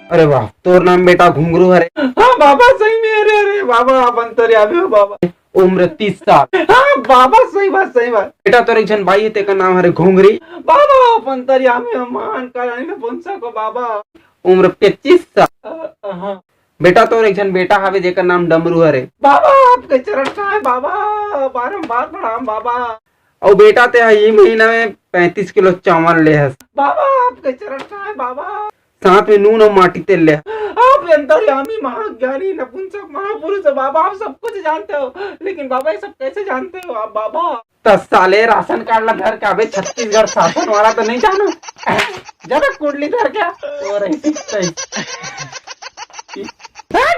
अरे वाह, तोर नाम बेटा घुंगरू हरे। हाँ बाबा सही में, अरे अरे बाबा आप अंतर्यामी हो बाबा। उम्र 30 साल। हाँ बाबा सही बात सही बात। बेटा तोर एक जन भाई है, तेका नाम हरे घुंगरी। बाबा आप अंतर्यामी हो, महान कल्याणी में पुंसा को बाबा। उम्र 25 साल। हाँ बेटा तोर एक जन बेटा हवे जेकर नाम डमरू हरे। बाबा आपके चरण का है बाबा, बारंबार प्रणाम बाबा। और बेटा ते ये महीना में 35 किलो चावल ले हस। बाबा आपके चरण का है बाबा। साथ में नून और माटी तेल ले। आप अंतर्यामी महाज्ञानी नपुंसक महापुरुष हो बाबा, आप सब कुछ जानते हो, लेकिन बाबा ये सब कैसे जानते हो आप बाबा? 10 साले राशन कार्ड ला घर का बे, छत्तीसगढ़ शासन वाला तो नहीं जानो। जरा कुंडली धर क्या और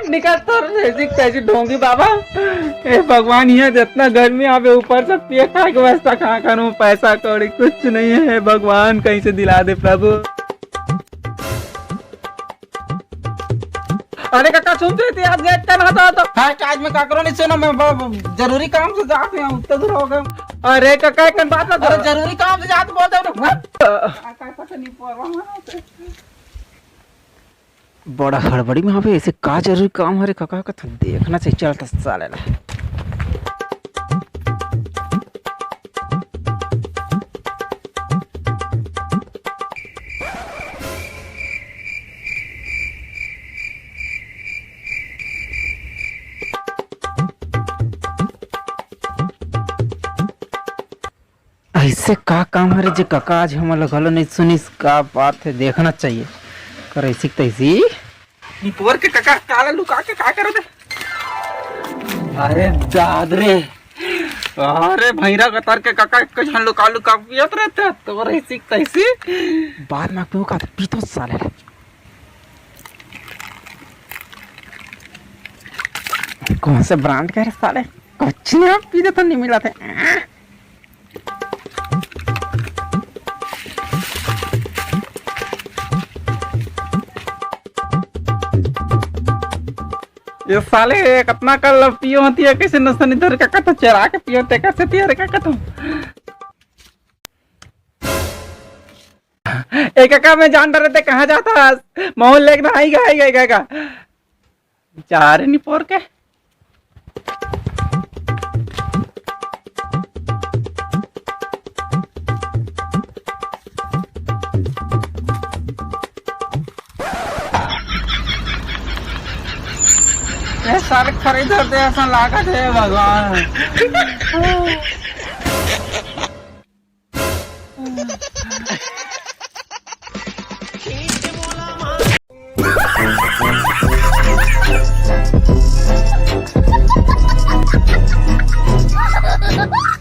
निकल तो कैसी ढोंगी बाबा। ए भगवान, ये जितना गर्मी आवे ऊपर से पिए खाए की व्यवस्था कहाँ करूँ, पैसा कौड़ी कुछ नहीं है भगवान, कहीं से दिला दे प्रभु। अरे काका सुन रही थी आज गेट कर रहा था। हाँ, आज में काकरो नहीं सुनो, मैं जरूरी काम से जाते हैं, उतना दूर हो गए। अरे काका कन बात ना, अरे जरूरी काम से जाते बोलते बड़ा हड़बड़ी में पे ऐसे का जरूरी काम हरे काका का देखना चाहिए, चलता साले ला। ऐसे का काम हरे जे काका आज हमारा गलो नहीं सुनिस, का बात है देखना चाहिए। कर ऐसी तैसी निपोर के काका काला लुका के का करो दे। अरे दादरे, अरे भैरा कतार के काका कुछ हम लुका लुका पियत रहते तो ऐसी तैसी बाद में क्यों का पीतो साले। कौन से ब्रांड का है साले, कुछ नहीं आप पीते तो नहीं मिला थे। ये साले कितना कल पियो होती है, कैसे नसन इधर का कतो चरा के पियो ते कैसे पियो रे का कतो। एक काका में जान डरे थे कहाँ जाता, मोहन लेके ना आई गए का चार नहीं पोर के। सारे खरीदर दे ऐसा लागत है भगवान। Ha ha ha!